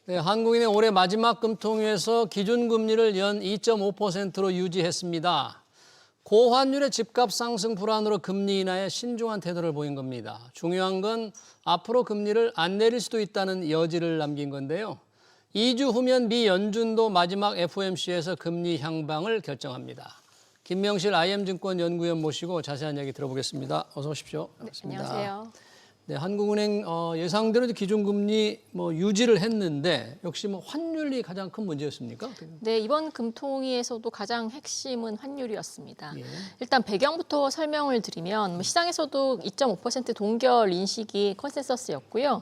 네, 한국인의 올해 마지막 금통위에서 기준금리를 연 2.5%로 유지했습니다. 고환율의 집값 상승 불안으로 금리 인하에 신중한 태도를 보인 겁니다. 중요한 건 앞으로 금리를 안 내릴 수도 있다는 여지를 남긴 건데요. 2주 후면 미 연준도 마지막 FOMC에서 금리 향방을 결정합니다. 김명실 IM증권 연구위원 모시고 자세한 이야기 들어보겠습니다. 어서 오십시오. 반갑습니다. 네, 안녕하세요. 네, 한국은행 예상대로 기준금리 유지를 했는데 역시 환율이 가장 큰 문제였습니까? 네, 이번 금통위에서도 가장 핵심은 환율이었습니다. 예. 일단 배경부터 설명을 드리면 시장에서도 2.5% 동결 인식이 컨센서스였고요.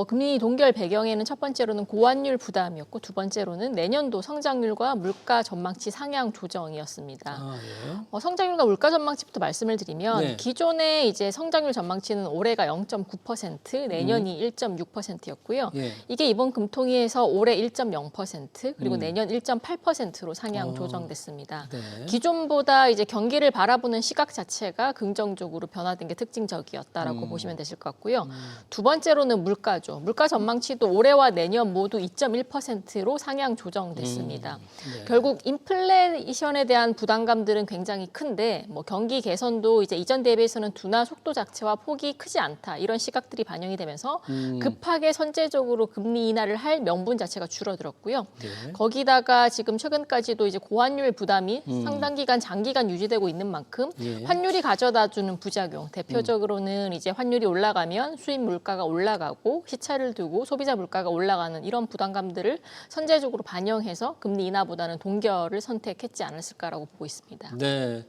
금리 동결 배경에는 첫 번째로는 고환율 부담이었고 두 번째로는 내년도 성장률과 물가 전망치 상향 조정이었습니다. 예. 성장률과 물가 전망치부터 말씀을 드리면 네. 기존의 이제 성장률 전망치는 올해가 0.9%, 내년이 1.6%였고요. 예. 이게 이번 금통위에서 올해 1.0% 그리고 내년 1.8%로 상향 조정됐습니다. 네. 기존보다 이제 경기를 바라보는 시각 자체가 긍정적으로 변화된 게 특징적이었다라고 보시면 되실 것 같고요. 두 번째로는 물가죠. 물가 전망치도 올해와 내년 모두 2.1%로 상향 조정됐습니다. 네. 결국 인플레이션에 대한 부담감들은 굉장히 큰데 경기 개선도 이제 이전 대비해서는 둔화 속도 자체와 폭이 크지 않다 이런 시각들이 반영이 되면서 급하게 선제적으로 금리 인하를 할 명분 자체가 줄어들었고요. 네. 거기다가 지금 최근까지도 이제 고환율 부담이 상당 기간 장기간 유지되고 있는 만큼 예. 환율이 가져다주는 부작용 대표적으로는 이제 환율이 올라가면 수입 물가가 올라가고 시차를 두고 소비자 물가가 올라가는 이런 부담감들을 선제적으로 반영해서 금리 인하보다는 동결을 선택했지 않았을까라고 보고 있습니다. 네.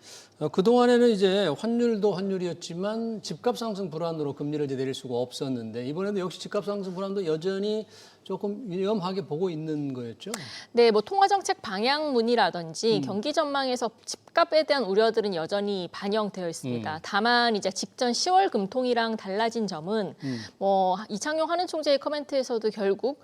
그동안에는 이제 환율도 환율이었지만 집값 상승 불안으로 금리를 이제 내릴 수가 없었는데 이번에도 역시 집값 상승 불안도 여전히 조금 위험하게 보고 있는 거였죠. 네, 통화정책 방향문이라든지 경기 전망에서 집값에 대한 우려들은 여전히 반영되어 있습니다. 다만 이제 직전 10월 금통이랑 달라진 점은 이창용 한은총재의 커멘트에서도 결국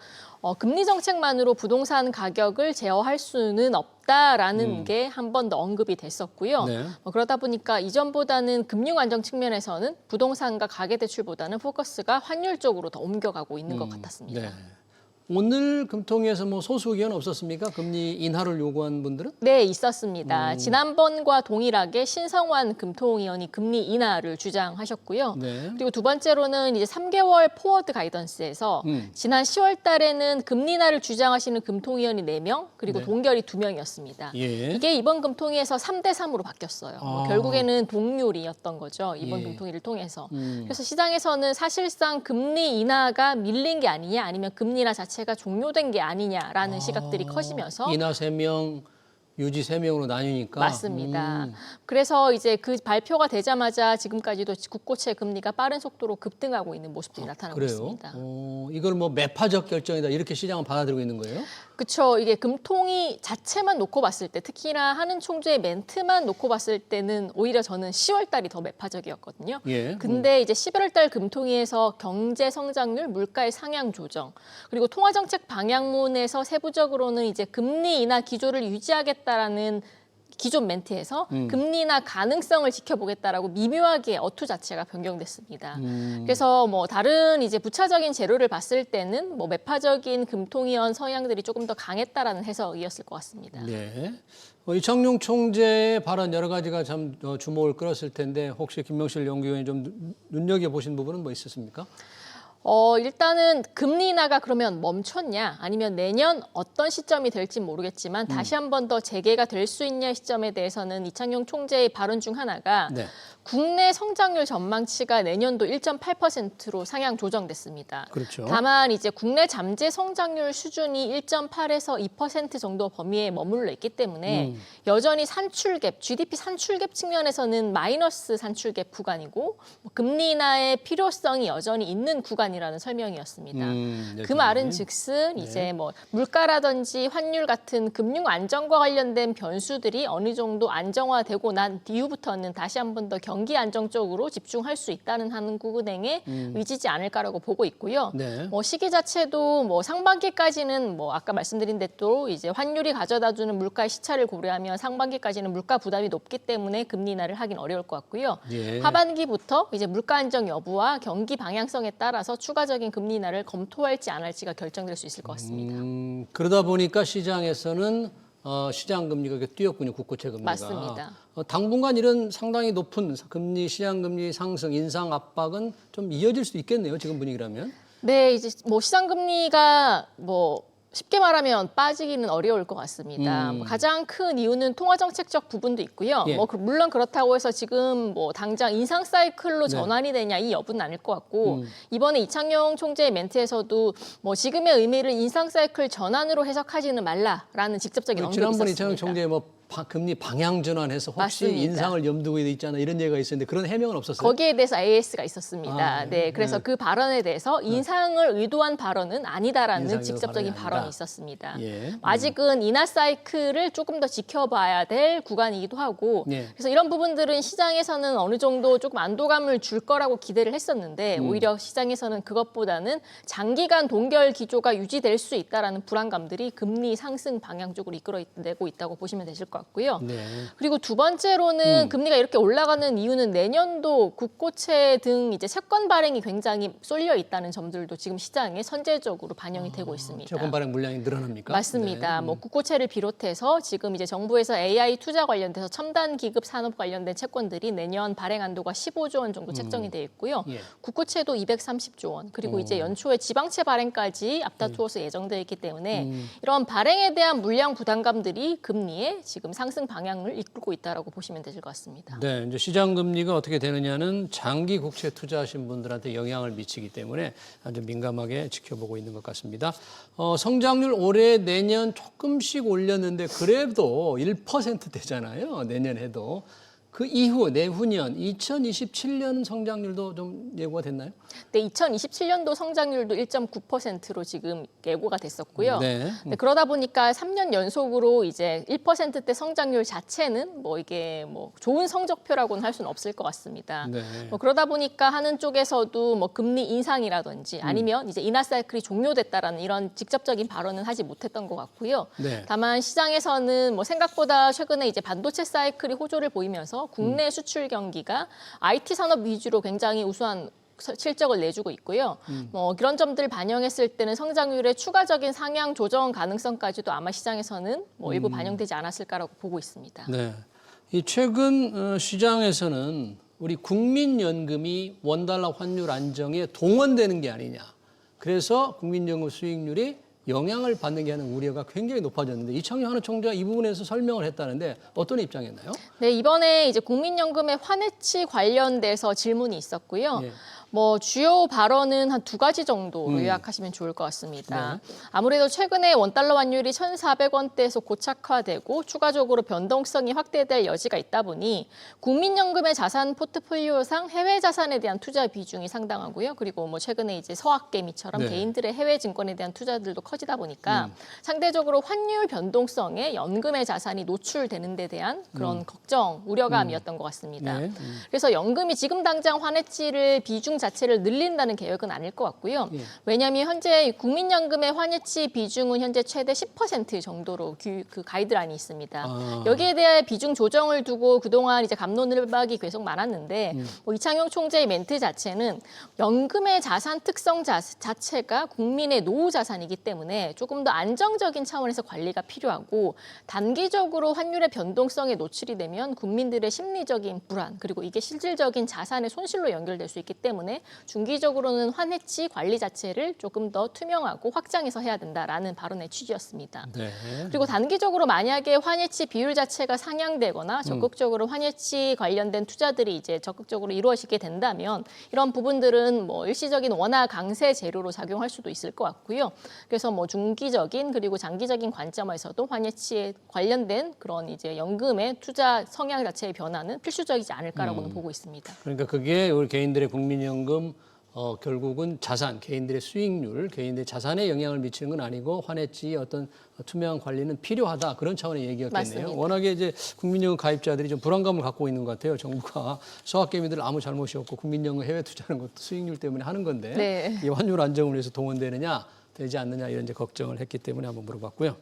금리 정책만으로 부동산 가격을 제어할 수는 없다라는 게 한 번 더 언급이 됐었고요. 네. 그러다 보니까 이전보다는 금융 안정 측면에서는 부동산과 가계대출보다는 포커스가 환율 쪽으로 더 옮겨가고 있는 것 같았습니다. 네. 오늘 금통위에서 소수 의견 없었습니까? 금리 인하를 요구한 분들은? 네, 있었습니다. 지난번과 동일하게 신성환 금통위원이 금리 인하를 주장하셨고요. 네. 그리고 두 번째로는 이제 3개월 포워드 가이던스에서 지난 10월 달에는 금리 인하를 주장하시는 금통위원이 4명, 그리고 네. 동결이 2명이었습니다. 예. 이게 이번 금통위에서 3대 3으로 바뀌었어요. 결국에는 동률이었던 거죠. 이번 예. 금통위를 통해서. 그래서 시장에서는 사실상 금리 인하가 밀린 게 아니냐 아니면 금리 인하 자체가 종료된 게 아니냐라는 시각들이 커지면서 인하 3명, 유지 3명으로 나뉘니까. 맞습니다. 그래서 이제 그 발표가 되자마자 지금까지도 국고채 금리가 빠른 속도로 급등하고 있는 모습들이 나타나고 그래요? 있습니다. 이걸 매파적 결정이다 이렇게 시장은 받아들이고 있는 거예요? 그렇죠. 이게 금통위 자체만 놓고 봤을 때 특히나 하는 총재의 멘트만 놓고 봤을 때는 오히려 저는 10월 달이 더 매파적이었거든요. 예. 근데 이제 11월 달 금통위에서 경제 성장률, 물가의 상향 조정, 그리고 통화정책 방향문에서 세부적으로는 이제 금리 인하 기조를 유지하겠다라는 기존 멘트에서 금리 인하 가능성을 지켜보겠다라고 미묘하게 어투 자체가 변경됐습니다. 그래서 다른 이제 부차적인 재료를 봤을 때는 매파적인 금통위원 성향들이 조금 더 강했다라는 해석이었을 것 같습니다. 네. 이창용 총재의 발언 여러 가지가 참 주목을 끌었을 텐데 혹시 김명실 연구위원이 좀 눈여겨보신 부분은 뭐 있었습니까? 일단은 금리 인하가 그러면 멈췄냐 아니면 내년 어떤 시점이 될지 모르겠지만 다시 한 번 더 재개가 될 수 있냐 시점에 대해서는 이창용 총재의 발언 중 하나가 네. 국내 성장률 전망치가 내년도 1.8%로 상향 조정됐습니다. 그렇죠. 다만 이제 국내 잠재 성장률 수준이 1.8에서 2% 정도 범위에 머물러 있기 때문에 여전히 산출갭, GDP 산출갭 측면에서는 마이너스 산출갭 구간이고 금리 인하의 필요성이 여전히 있는 구간이라는 설명이었습니다. 그 말은 즉슨 이제 물가라든지 환율 같은 금융 안정과 관련된 변수들이 어느 정도 안정화되고 난 이후부터는 다시 한 번 더 경기 안정 쪽으로 집중할 수 있다는 한국은행의 의지지 않을까라고 보고 있고요. 네. 시기 자체도 상반기까지는 아까 말씀드린 대로 이제 환율이 가져다주는 물가의 시차를 고려하면 상반기까지는 물가 부담이 높기 때문에 금리 인하를 하긴 어려울 것 같고요. 예. 하반기부터 이제 물가 안정 여부와 경기 방향성에 따라서 추가적인 금리 인하를 검토할지 안 할지가 결정될 수 있을 것 같습니다. 그러다 보니까 시장에서는 시장 금리가 이렇게 뛰었군요. 국고채 금리가. 맞습니다. 당분간 이런 상당히 높은 금리, 시장 금리 상승, 인상 압박은 좀 이어질 수 있겠네요. 지금 분위기라면. 네, 이제 뭐 시장 금리가 뭐 쉽게 말하면 빠지기는 어려울 것 같습니다. 뭐 가장 큰 이유는 통화 정책적 부분도 있고요. 예. 물론 그렇다고 해서 지금 뭐 당장 인상 사이클로 네. 전환이 되냐 이 여부는 아닐 것 같고 이번에 이창용 총재의 멘트에서도 뭐 지금의 의미를 인상 사이클 전환으로 해석하지는 말라라는 직접적인 언급이 지난번 있었습니다. 이창용 총재 금리 방향 전환해서 혹시 맞습니다. 인상을 염두에 돼 있잖아 이런 얘기가 있었는데 그런 해명은 없었어요. 거기에 대해서 AS가 있었습니다. 네. 네, 그래서 네. 그 발언에 대해서 인상을 의도한 발언은 아니다라는 인상의 직접적인 발언이 발언이 아니다. 있었습니다. 예. 아직은 인하 사이클을 조금 더 지켜봐야 될 구간이기도 하고 예. 그래서 이런 부분들은 시장에서는 어느 정도 조금 안도감을 줄 거라고 기대를 했었는데 오히려 시장에서는 그것보다는 장기간 동결 기조가 유지될 수 있다라는 불안감들이 금리 상승 방향 쪽으로 이끌어내고 있다고 보시면 되실 것 같고요. 네. 그리고 두 번째로는 금리가 이렇게 올라가는 이유는 내년도 국고채 등 이제 채권 발행이 굉장히 쏠려 있다는 점들도 지금 시장에 선제적으로 반영이 되고 있습니다. 채권 발행 물량이 늘어납니까? 맞습니다. 네. 뭐 국고채를 비롯해서 지금 이제 정부에서 AI 투자 관련돼서 첨단 기급 산업 관련된 채권들이 내년 발행 한도가 15조 원 정도 책정이 돼 있고요. 예. 국고채도 230조 원 그리고 이제 연초에 지방채 발행까지 앞다투어서 예정돼 있기 때문에 이런 발행에 대한 물량 부담감들이 금리에 지금 상승 방향을 이끌고 있다라고 보시면 되실 것 같습니다. 네, 이제 시장 금리가 어떻게 되느냐는 장기 국채 투자하신 분들한테 영향을 미치기 때문에 아주 민감하게 지켜보고 있는 것 같습니다. 성장률 올해 내년 조금씩 올렸는데 그래도 1%대잖아요. 내년 해도. 그 이후 내후년 2027년 성장률도 좀 예고가 됐나요? 네, 2027년도 성장률도 1.9%로 지금 예고가 됐었고요. 네. 네, 그러다 보니까 3년 연속으로 이제 1%대 성장률 자체는 뭐 이게 뭐 좋은 성적표라고는 할 수는 없을 것 같습니다. 네. 뭐 그러다 보니까 하는 쪽에서도 뭐 금리 인상이라든지 아니면 이제 인하 사이클이 종료됐다라는 이런 직접적인 발언은 하지 못했던 것 같고요. 네. 다만 시장에서는 뭐 생각보다 최근에 이제 반도체 사이클이 호조를 보이면서 국내 수출 경기가 IT 산업 위주로 굉장히 우수한 실적을 내주고 있고요. 뭐 그런 점들을 반영했을 때는 성장률의 추가적인 상향 조정 가능성까지도 아마 시장에서는 뭐 일부 반영되지 않았을까라고 보고 있습니다. 네. 이 최근 시장에서는 우리 국민연금이 원달러 환율 안정에 동원되는 게 아니냐. 그래서 국민연금 수익률이 영향을 받는 게 하는 우려가 굉장히 높아졌는데 이창용 하는 총재가 이 부분에서 설명을 했다는데 어떤 입장이었나요? 네, 이번에 이제 국민연금의 환해치 관련돼서 질문이 있었고요. 예. 뭐 주요 발언은 한 두 가지 정도로 요약하시면 좋을 것 같습니다. 아무래도 최근에 원달러 환율이 1,400원대에서 고착화되고 추가적으로 변동성이 확대될 여지가 있다 보니 국민연금의 자산 포트폴리오상 해외 자산에 대한 투자 비중이 상당하고요. 그리고 뭐 최근에 이제 서학개미처럼 네. 개인들의 해외 증권에 대한 투자들도 커지다 보니까 상대적으로 환율 변동성에 연금의 자산이 노출되는 데 대한 그런 걱정, 우려감이었던 것 같습니다. 네. 그래서 연금이 지금 당장 환해치를 비중 자체를 늘린다는 계획은 아닐 것 같고요. 예. 왜냐하면 현재 국민연금의 환해치 비중은 현재 최대 10% 정도로 그 가이드라인이 있습니다. 아. 여기에 대해 비중 조정을 두고 그동안 이제 갑론을박이 계속 많았는데 뭐 이창용 총재의 멘트 자체는 연금의 자산 특성 자체가 국민의 노후 자산이기 때문에 조금 더 안정적인 차원에서 관리가 필요하고 단기적으로 환율의 변동성에 노출이 되면 국민들의 심리적인 불안 그리고 이게 실질적인 자산의 손실로 연결될 수 있기 때문에 중기적으로는 환해치 관리 자체를 조금 더 투명하고 확장해서 해야 된다라는 발언의 취지였습니다. 네. 그리고 단기적으로 만약에 환해치 비율 자체가 상향되거나 적극적으로 환해치 관련된 투자들이 이제 적극적으로 이루어지게 된다면 이런 부분들은 뭐 일시적인 원화 강세 재료로 작용할 수도 있을 것 같고요. 그래서 뭐 중기적인 그리고 장기적인 관점에서도 환해치에 관련된 그런 이제 연금의 투자 성향 자체의 변화는 필수적이지 않을까라고는 보고 있습니다. 그러니까 그게 우리 개인들의 국민연금 결국은 자산, 개인들의 수익률, 개인들의 자산에 영향을 미치는 건 아니고 환해치 어떤 투명한 관리는 필요하다 그런 차원의 얘기였겠네요. 맞습니다. 워낙에 이제 국민연금 가입자들이 좀 불안감을 갖고 있는 것 같아요. 정부가 서학개미들 아무 잘못이 없고 국민연금 해외 투자하는 것도 수익률 때문에 하는 건데 네. 이 환율 안정을 위해서 동원되느냐 되지 않느냐 이런 이제 걱정을 했기 때문에 한번 물어봤고요.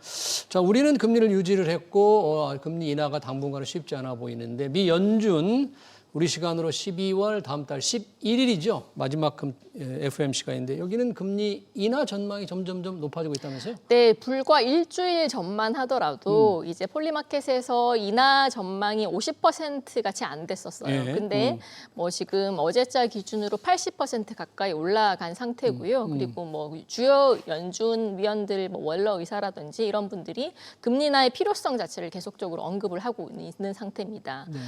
자, 우리는 금리를 유지를 했고 금리 인하가 당분간은 쉽지 않아 보이는데 미 연준 우리 시간으로 12월 다음 달 11일이죠. 마지막 FOMC가 있는데 여기는 금리 인하 전망이 점점점 높아지고 있다면서요? 네, 불과 일주일 전만 하더라도 이제 폴리마켓에서 인하 전망이 50%가 채 안 됐었어요. 예, 근데 뭐 지금 어제자 기준으로 80% 가까이 올라간 상태고요. 그리고 뭐 주요 연준 위원들, 뭐 월러 의사라든지 이런 분들이 금리 인하의 필요성 자체를 계속적으로 언급을 하고 있는 상태입니다. 네.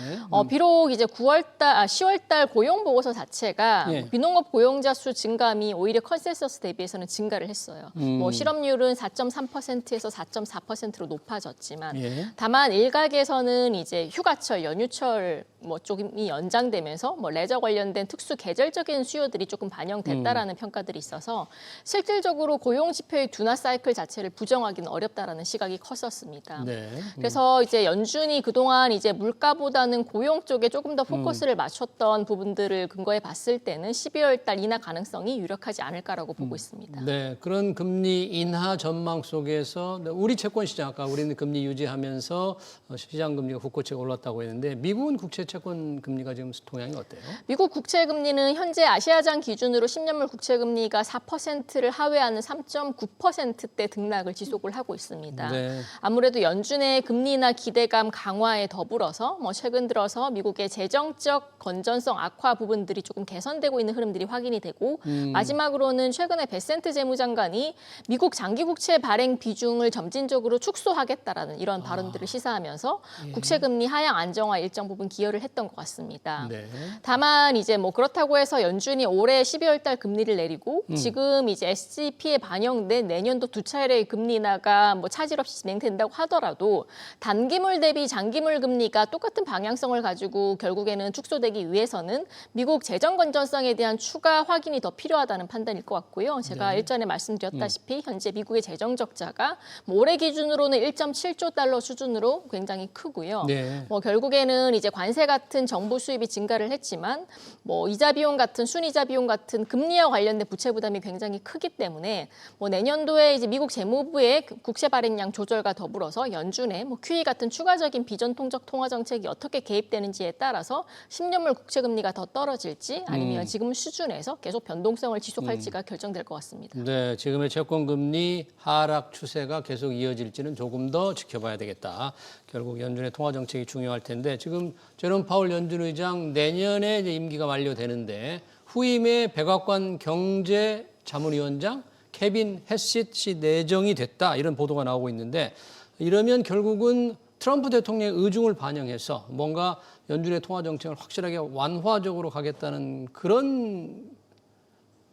비록 이제 10월달 고용 보고서 자체가 예. 비농업 고용자 수 증감이 오히려 컨센서스 대비해서는 증가를 했어요. 뭐 실업률은 4.3%에서 4.4%로 높아졌지만 예. 다만 일각에서는 이제 휴가철, 연휴철 뭐 조금이 연장되면서 뭐 레저 관련된 특수 계절적인 수요들이 조금 반영됐다라는 평가들이 있어서 실질적으로 고용 지표의 둔화 사이클 자체를 부정하기는 어렵다라는 시각이 컸었습니다. 네. 그래서 이제 연준이 그동안 이제 물가보다는 고용 쪽에 조금 더 포커스를 맞췄던 부분들을 근거해 봤을 때는 12월 달 인하 가능성이 유력하지 않을까라고 보고 있습니다. 네, 그런 금리 인하 전망 속에서 우리 채권 시장 아까 우리는 금리 유지하면서 시장 금리가 국고채가 올랐다고 했는데 미국은 국채 채권 금리가 지금 동향이 어때요? 미국 국채 금리는 현재 아시아장 기준으로 10년물 국채 금리가 4%를 하회하는 3.9%대 등락을 지속을 하고 있습니다. 네. 아무래도 연준의 금리 인하 기대감 강화에 더불어서 뭐 최근 들어서 미국의 재정적 건전성 악화 부분들이 조금 개선되고 있는 흐름들이 확인이 되고 마지막으로는 최근에 베센트 재무장관이 미국 장기 국채 발행 비중을 점진적으로 축소하겠다라는 이런 발언들을 시사하면서 국채 금리 하향 안정화 일정 부분 기여를 했던 것 같습니다. 네. 다만 이제 뭐 그렇다고 해서 연준이 올해 12월 달 금리를 내리고 지금 이제 SGP에 반영된 내년도 두 차례의 금리 인하가 뭐 차질 없이 진행된다고 하더라도 단기물 대비 장기물 금리가 똑같은 방향성을 가지고 결국에는 축소되기 위해서는 미국 재정 건전성에 대한 추가 확인이 더 필요하다는 판단일 것 같고요. 제가 일전에 말씀드렸다시피 현재 미국의 재정 적자가 뭐 올해 기준으로는 1.7조 달러 수준으로 굉장히 크고요. 네. 뭐 결국에는 이제 관세 같은 정부 수입이 증가를 했지만 뭐 이자 비용 같은 순이자 비용 같은 금리와 관련된 부채 부담이 굉장히 크기 때문에 뭐 내년도에 이제 미국 재무부의 국채 발행량 조절과 더불어서 연준의 뭐 QE 같은 추가적인 비전 통적 통화 정책이 어떻게 개입되는지에 따라서 10년물 국채 금리가 더 떨어질지 아니면 지금 수준에서 계속 변동성을 지속할지가 결정될 것 같습니다. 네, 지금의 채권 금리 하락 추세가 계속 이어질지는 조금 더 지켜봐야 되겠다. 결국 연준의 통화 정책이 중요할 텐데 지금 제롬 파월 연준 의장 내년에 이제 임기가 만료되는데 후임의 백악관 경제 자문위원장 케빈 해시시 내정이 됐다 이런 보도가 나오고 있는데 이러면 결국은 트럼프 대통령의 의중을 반영해서 뭔가 연준의 통화 정책을 확실하게 완화적으로 가겠다는 그런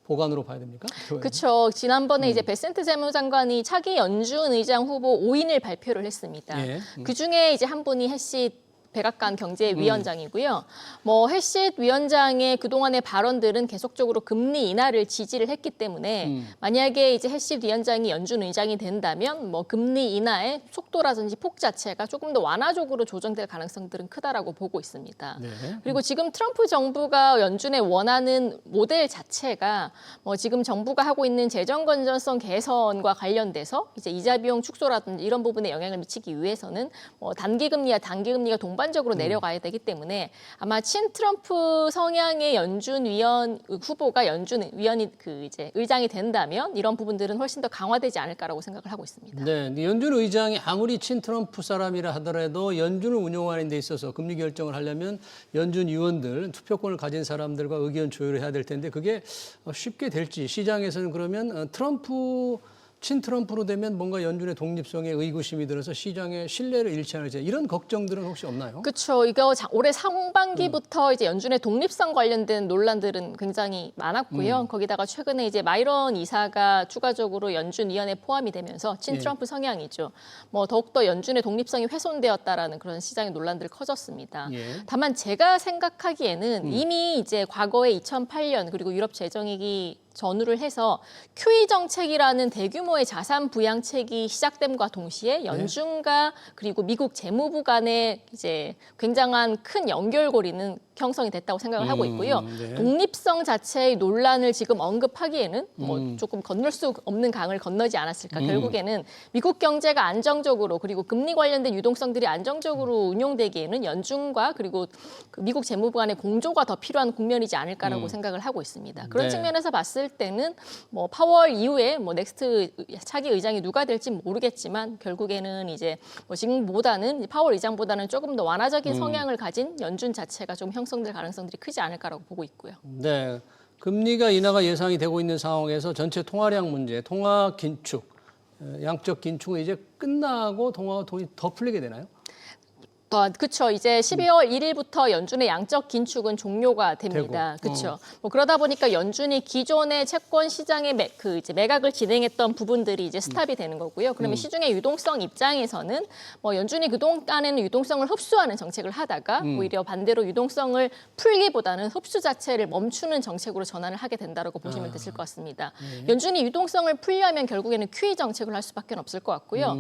보관으로 봐야 됩니까? 그렇죠. 지난번에 이제 베센트 재무장관이 차기 연준 의장 후보 5인을 발표를 했습니다. 예. 그중에 이제 한 분이 해시 백악관 경제위원장이고요. 뭐 해시 위원장의 그동안의 발언들은 계속적으로 금리 인하를 지지를 했기 때문에 만약에 이제 해시 위원장이 연준 의장이 된다면 뭐 금리 인하의 속도라든지 폭 자체가 조금 더 완화적으로 조정될 가능성들은 크다라고 보고 있습니다. 네. 그리고 지금 트럼프 정부가 연준에 원하는 모델 자체가 뭐 지금 정부가 하고 있는 재정 건전성 개선과 관련돼서 이제 이자 비용 축소라든지 이런 부분에 영향을 미치기 위해서는 뭐 단기 금리와 단기 금리가 동반적으로 내려가야 되기 때문에 아마 친 트럼프 성향의 연준 위원 후보가 연준 위원이 이제 의장이 된다면 이런 부분들은 훨씬 더 강화되지 않을까라고 생각을 하고 있습니다. 네, 연준 의장이 아무리 친 트럼프 사람이라 하더라도 연준을 운영하는 데 있어서 금리 결정을 하려면 연준 위원들, 투표권을 가진 사람들과 의견 조율을 해야 될 텐데 그게 쉽게 될지 시장에서는 그러면 친 트럼프로 되면 뭔가 연준의 독립성에 의구심이 들어서 시장의 신뢰를 잃지 않을지 이런 걱정들은 혹시 없나요? 그렇죠. 이거 올해 상반기부터 이제 연준의 독립성 관련된 논란들은 굉장히 많았고요. 거기다가 최근에 이제 마이런 이사가 추가적으로 연준위원회에 포함이 되면서 친 트럼프 성향이죠. 뭐 더욱더 연준의 독립성이 훼손되었다라는 그런 시장의 논란들이 커졌습니다. 예. 다만 제가 생각하기에는 이미 이제 과거에 2008년 그리고 유럽 재정위기 전후를 해서 QE 정책이라는 대규모의 자산 부양책이 시작됨과 동시에 연준과 그리고 미국 재무부 간의 이제 굉장한 큰 연결고리는 형성이 됐다고 생각을 하고 있고요. 네. 독립성 자체의 논란을 지금 언급하기에는 뭐 조금 건널 수 없는 강을 건너지 않았을까. 결국에는 미국 경제가 안정적으로 그리고 금리 관련된 유동성들이 안정적으로 운용되기에는 연준과 그리고 그 미국 재무부 간의 공조가 더 필요한 국면이지 않을까라고 생각을 하고 있습니다. 그런 네. 측면에서 봤을 때는 뭐 파월 이후에 뭐 넥스트 차기 의장이 누가 될지 모르겠지만 결국에는 이제 뭐 지금보다는 파월 의장보다는 조금 더 완화적인 성향을 가진 연준 자체가 좀 형성될 가능성들이 크지 않을까라고 보고 있고요. 네. 금리가 인하가 예상이 되고 있는 상황에서 전체 통화량 문제, 통화 긴축, 양적 긴축은 이제 끝나고 돈이 더 풀리게 되나요? 그렇죠. 이제 12월 1일부터 연준의 양적 긴축은 종료가 됩니다. 그렇죠. 뭐 그러다 보니까 연준이 기존의 채권 시장의 이제 매각을 진행했던 부분들이 이제 스탑이 되는 거고요. 그러면 시중의 유동성 입장에서는 뭐 연준이 그동안에는 유동성을 흡수하는 정책을 하다가 오히려 반대로 유동성을 풀기보다는 흡수 자체를 멈추는 정책으로 전환을 하게 된다고 보시면 되실 것 같습니다. 연준이 유동성을 풀려면 결국에는 QE 정책을 할 수밖에 없을 것 같고요.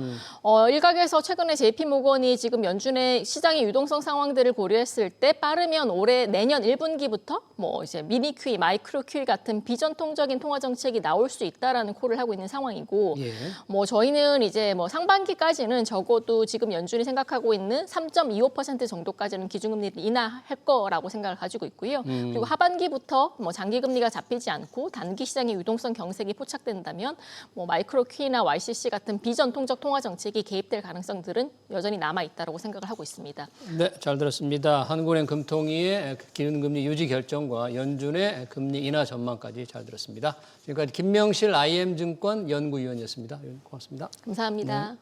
일각에서 최근에 JP모건이 지금 연준의 시장의 유동성 상황들을 고려했을 때 빠르면 내년 1분기부터 뭐 이제 미니 QE, 마이크로 QE 같은 비전통적인 통화 정책이 나올 수 있다라는 콜을 하고 있는 상황이고, 예. 뭐 저희는 이제 뭐 상반기까지는 적어도 지금 연준이 생각하고 있는 3.25% 정도까지는 기준금리를 인하할 거라고 생각을 가지고 있고요. 그리고 하반기부터 뭐 장기 금리가 잡히지 않고 단기 시장의 유동성 경색이 포착된다면 뭐 마이크로 QE나 YCC 같은 비전통적 통화 정책이 개입될 가능성들은 여전히 남아 있다라고 생각을 하고 있습니다. 네, 잘 들었습니다. 한국은행 금통위의 기준금리 유지 결정과 연준의 금리 인하 전망까지 잘 들었습니다. 지금까지 김명실 IM증권 연구위원이었습니다. 고맙습니다. 감사합니다. 네.